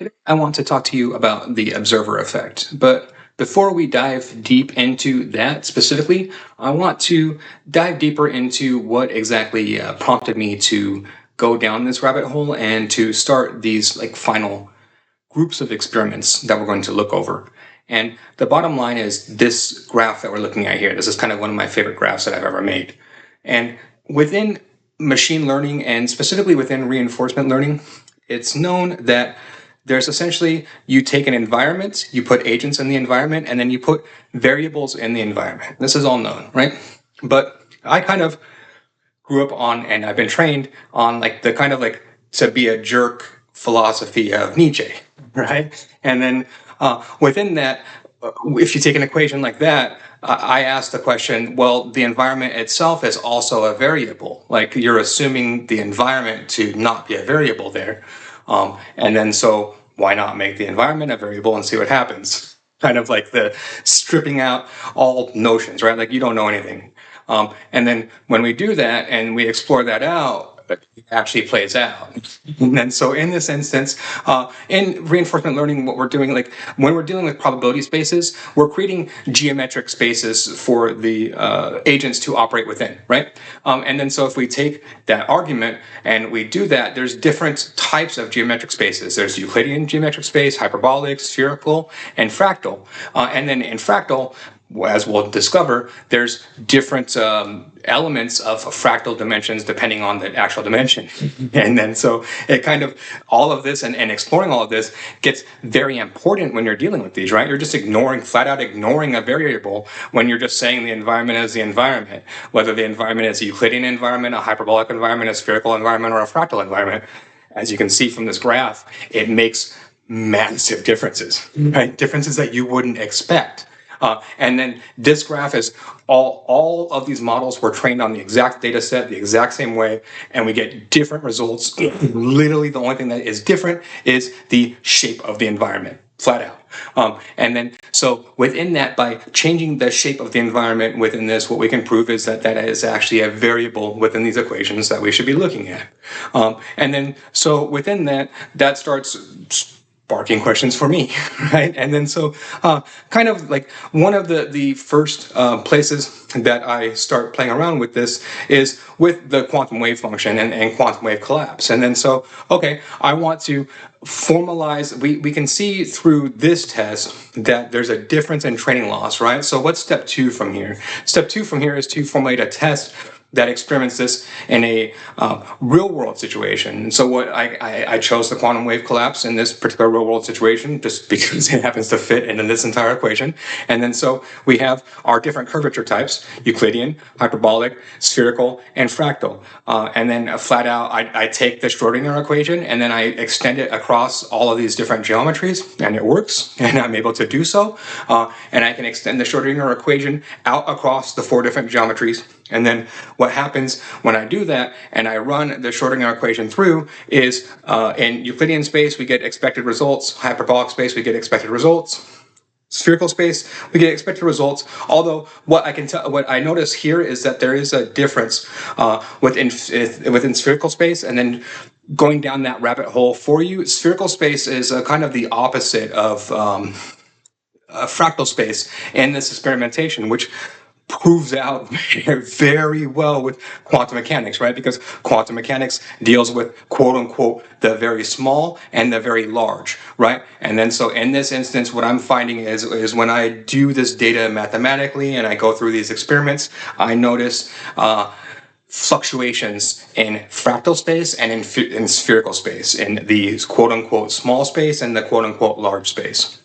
Today, I want to talk to you about the observer effect. But before we dive deep into that specifically, I want to dive deeper into what exactly prompted me to go down this rabbit hole and to start these final groups of experiments that we're going to look over. And the bottom line is this graph that we're looking at here. This is kind of one of my favorite graphs that I've ever made. And within machine learning, and specifically within reinforcement learning, it's known that there's essentially, you take an environment, you put agents in the environment, and then you put variables in the environment. This is all known, right? But I kind of grew up on, and I've been trained on the kind of to be a jerk philosophy of Nietzsche, right? And then within that, if you take an equation like that, I ask the question, well, the environment itself is also a variable. Like, you're assuming the environment to not be a variable there. And then so why not make the environment a variable and see what happens? Kind of like the stripping out all notions, right? Like, you don't know anything. And then when we do that and we explore that out, it actually plays out. And then so in this instance, in reinforcement learning, what we're doing, like when we're dealing with probability spaces, we're creating geometric spaces for the agents to operate within, right? And then so if we take that argument and we do that, there's different types of geometric spaces. There's Euclidean geometric space, hyperbolic, spherical, and fractal. And then in fractal, as we'll discover, there's different elements of fractal dimensions depending on the actual dimension. And then so it kind of, all of this and exploring all of this gets very important when you're dealing with these, right? You're just flat out ignoring a variable when you're just saying the environment is the environment, whether the environment is a Euclidean environment, a hyperbolic environment, a spherical environment, or a fractal environment. As you can see from this graph, it makes massive differences, right? Differences that you wouldn't expect. And then this graph is all of these models were trained on the exact data set, the exact same way, and we get different results. Literally, the only thing that is different is the shape of the environment, flat out. And then, so within that, by changing the shape of the environment within this, what we can prove is that that is actually a variable within these equations that we should be looking at. And then, so within that, that starts sparking questions for me, right? And then so kind of like one of the first places that I start playing around with this is with the quantum wave function and quantum wave collapse. And then so, okay, I want to formalize, we can see through this test that there's a difference in training loss, right? So what's step 2 from here? Step 2 from here is to formulate a test that experiments this in a real-world situation. So what I chose the quantum wave collapse in this particular real-world situation just because it happens to fit into this entire equation. And then so we have our different curvature types: Euclidean, hyperbolic, spherical, and fractal. And then flat out, I take the Schrodinger equation and then I extend it across all of these different geometries, and it works, and I'm able to do so. And I can extend the Schrodinger equation out across the 4 different geometries. And then what happens when I do that and I run the Schrodinger equation through is in Euclidean space, we get expected results. Hyperbolic space, we get expected results. Spherical space, we get expected results. Although what I notice here is that there is a difference within spherical space, and then going down that rabbit hole for you. Spherical space is kind of the opposite of fractal space in this experimentation, which proves out very well with quantum mechanics, right? Because quantum mechanics deals with, quote unquote, the very small and the very large, right? And then so in this instance, what I'm finding is when I do this data mathematically and I go through these experiments, I notice fluctuations in fractal space and in spherical space, in the quote unquote small space and the quote unquote large space.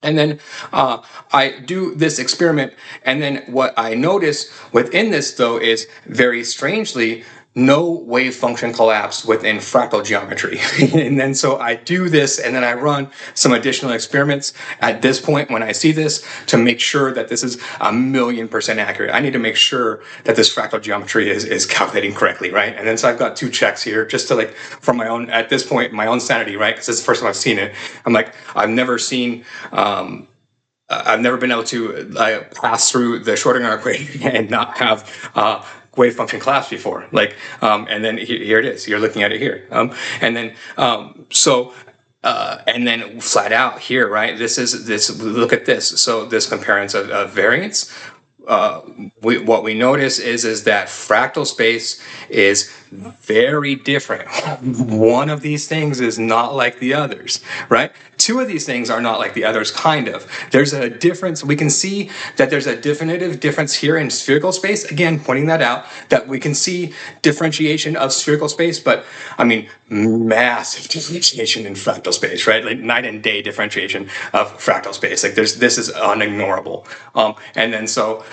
And then I do this experiment, and then what I notice within this, though, is very strangely, no wave function collapse within fractal geometry. And then so I do this, and then I run some additional experiments at this point when I see this to make sure that this is 1,000,000% accurate. I need to make sure that this fractal geometry is calculating correctly, right? And then so I've got 2 checks here just to for my own, at this point, my own sanity, right? Because this is the first time I've seen it. I'm like, I've never been able to pass through the Schrodinger equation and not have wave function collapse before. And then here it is. You're looking at it here. And then so and then flat out here, right? This is this. Look at this. So this comparison of variance. What we notice is that fractal space is very different. One of these things is not like the others, right? Two of these things are not like the others, kind of. There's a difference. We can see that there's a definitive difference here in spherical space. Again, pointing that out, that we can see differentiation of spherical space, but I mean, massive differentiation in fractal space, right? Like night and day differentiation of fractal space. Like this is unignorable. And then so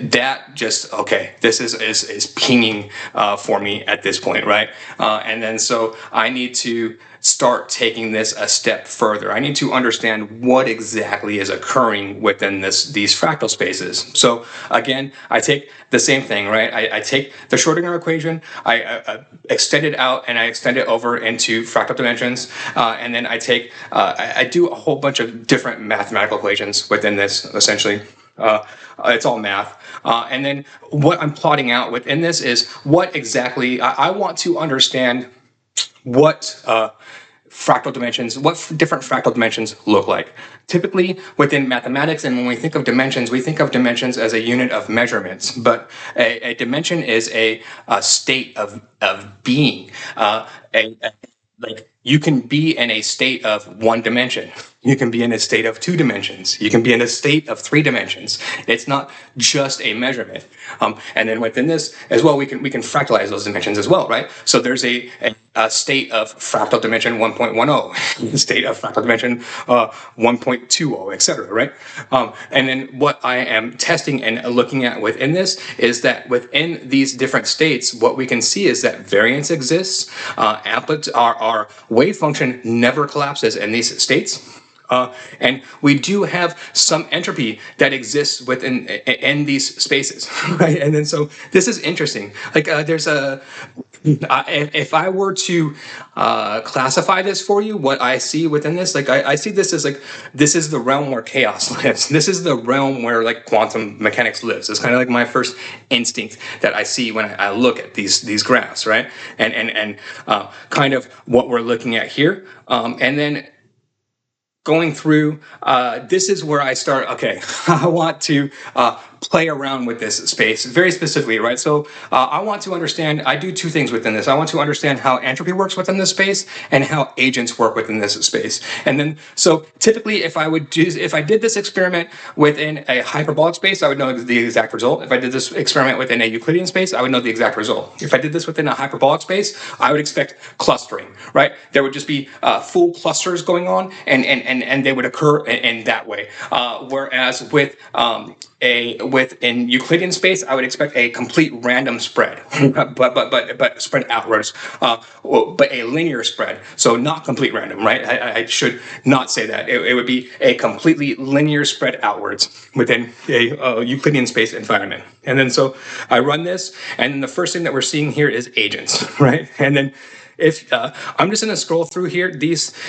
that just okay, this is pinging for me at this point, right? And then so I need to start taking this a step further. I need to understand what exactly is occurring within these fractal spaces. So again, I take the same thing, right? I take the Schrodinger equation, I extend it out, and I extend it over into fractal dimensions, and then I do a whole bunch of different mathematical equations within this, essentially. It's all math. And then what I'm plotting out within this is what exactly I want to understand what fractal dimensions, what different fractal dimensions look like. Typically within mathematics, and when we think of dimensions, we think of dimensions as a unit of measurements, but a dimension is a state of being. Like you can be in a state of one dimension. You can be in a state of two dimensions. You can be in a state of three dimensions. It's not just a measurement. And then within this as well, we can fractalize those dimensions as well, right? So there's a state of fractal dimension 1.10, a state of fractal dimension 1.20, etc., right? And then what I am testing and looking at within this is that within these different states, what we can see is that variance exists. Our wave function never collapses in these states. And we do have some entropy that exists in these spaces, right? And then so this is interesting. Like there's a, if I were to classify this for you, what I see within this, like I see this as like, this is the realm where chaos lives. This is the realm where like quantum mechanics lives. It's kind of like my first instinct that I see when I look at these graphs, right? And kind of what we're looking at here. And then going through, this is where I start, okay, I want to play around with this space very specifically, right? So I want to understand, I do two things within this. I want to understand how entropy works within this space and how agents work within this space. And then, so typically if I did this experiment within a hyperbolic space, I would know the exact result. If I did this experiment within a Euclidean space, I would know the exact result. If I did this within a hyperbolic space, I would expect clustering, right? There would just be full clusters going on and they would occur in that way. Whereas within Euclidean space, I would expect a complete random spread, but spread outwards, but a linear spread. So not complete random, right? I should not say that. It would be a completely linear spread outwards within a Euclidean space environment. And then so I run this, and then the first thing that we're seeing here is agents, right? And then if I'm just going to scroll through here,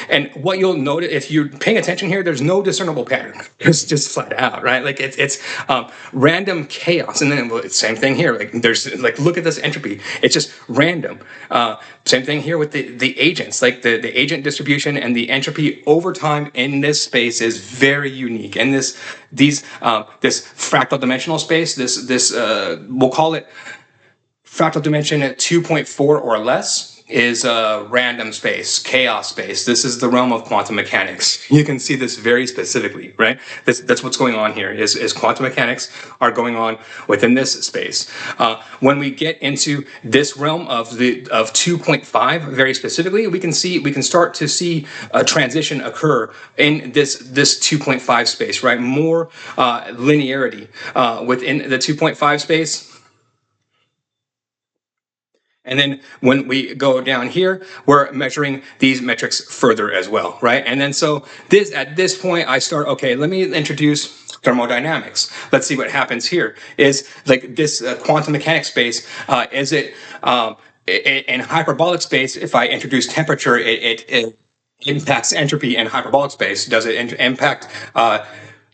and what you'll notice if you're paying attention here, there's no discernible pattern. It's just flat out, right? Like it's random chaos, and then same thing here. Like there's like look at this entropy. It's just random. Same thing here with the agents. Like the agent distribution and the entropy over time in this space is very unique. And this fractal dimensional space, this we'll call it fractal dimension at 2.4 or less. Is a random space, chaos space. This is the realm of quantum mechanics. You can see this very specifically, right? That's what's going on here. Is quantum mechanics are going on within this space. When we get into this realm of 2.5, very specifically, we can start to see a transition occur in this 2.5 space, right? More linearity within the 2.5 space. And then when we go down here, we're measuring these metrics further as well, right? And then so at this point, I start, okay, let me introduce thermodynamics. Let's see what happens here. Is like this quantum mechanics space, is it in hyperbolic space, if I introduce temperature, it impacts entropy in hyperbolic space. Does it impact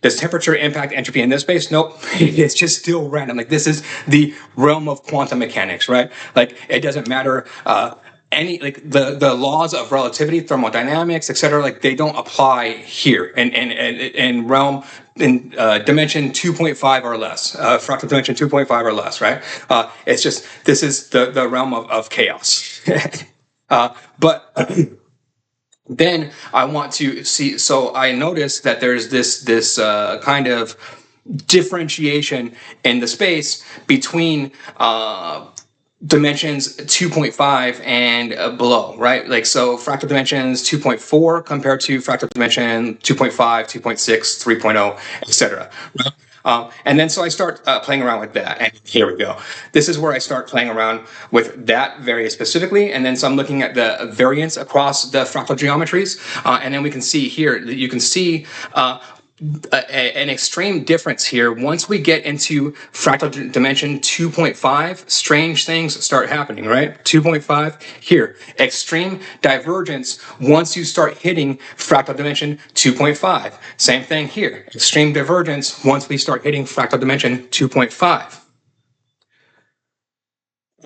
does temperature impact entropy in this space? Nope. It's just still random. Like this is the realm of quantum mechanics, right? Like it doesn't matter any like the laws of relativity, thermodynamics, etc. Like they don't apply here in realm in dimension 2.5 or less, fractal dimension 2.5 or less, right? It's just this is the realm of chaos. But then I want to see. So I notice that there's this kind of differentiation in the space between dimensions 2.5 and below, right? Like, so fractal dimensions 2.4 compared to fractal dimension 2.5, 2.6, 3.0, etc. And then so I start playing around with that, and here we go. This is where I start playing around with that very specifically, and then so I'm looking at the variance across the fractal geometries, and then we can see here that you can see an extreme difference here. Once we get into fractal dimension 2.5, strange things start happening, right? 2.5 here, extreme divergence once you start hitting fractal dimension 2.5. Same thing here, extreme divergence once we start hitting fractal dimension 2.5.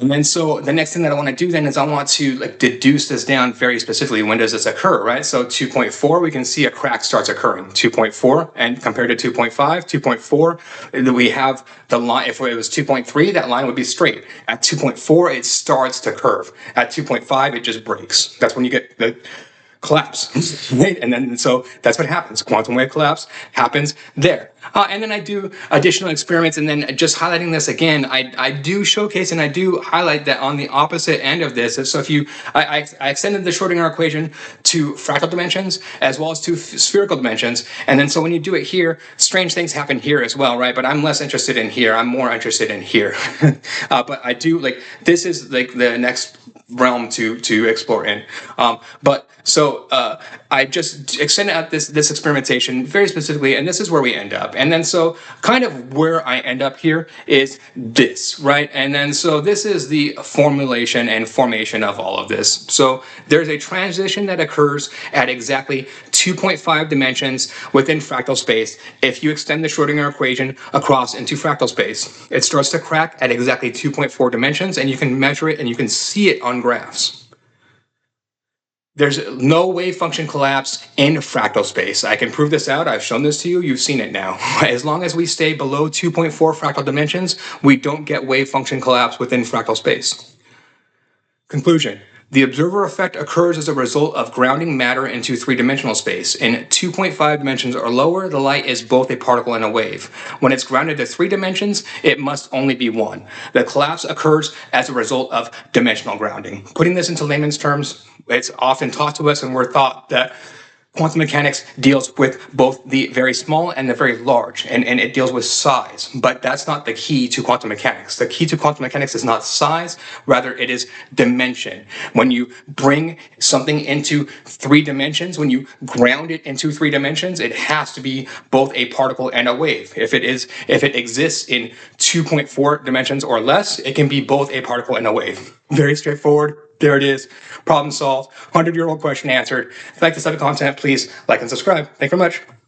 And then so the next thing that I want to do then is I want to like deduce this down very specifically. When does this occur, right? So 2.4, we can see a crack starts occurring. 2.4 and compared to 2.5, 2.4, we have the line. If it was 2.3, that line would be straight. At 2.4, it starts to curve. At 2.5, it just breaks. That's when you get the collapse, right? And then so that's what happens. Quantum wave collapse happens there. And then I do additional experiments, and then just highlighting this again, I do showcase and I do highlight that on the opposite end of this. So if you, I extended the Schrodinger equation to fractal dimensions as well as to spherical dimensions, and then so when you do it here, strange things happen here as well, right? But I'm less interested in here. I'm more interested in here. But I do like this is like the next realm to explore in. But so I just extended out this experimentation very specifically, and this is where we end up. And then so kind of where I end up here is this, right? And then so this is the formulation and formation of all of this. So there's a transition that occurs at exactly 2.5 dimensions within fractal space. If you extend the Schrodinger equation across into fractal space, it starts to crack at exactly 2.4 dimensions, and you can measure it and you can see it on graphs. There's no wave function collapse in fractal space. I can prove this out. I've shown this to you. You've seen it now. As long as we stay below 2.4 fractal dimensions, we don't get wave function collapse within fractal space. Conclusion. The observer effect occurs as a result of grounding matter into three-dimensional space. In 2.5 dimensions or lower, the light is both a particle and a wave. When it's grounded to 3 dimensions, it must only be one. The collapse occurs as a result of dimensional grounding. Putting this into layman's terms, it's often taught to us, and we're taught that quantum mechanics deals with both the very small and the very large, and it deals with size. But that's not the key to quantum mechanics. The key to quantum mechanics is not size, rather it is dimension. When you bring something into 3 dimensions, when you ground it into 3 dimensions, it has to be both a particle and a wave. If it exists in 2.4 dimensions or less, it can be both a particle and a wave. Very straightforward. There it is. Problem solved. 100-year-old question answered. If you like this type of content, please like and subscribe. Thank you very much.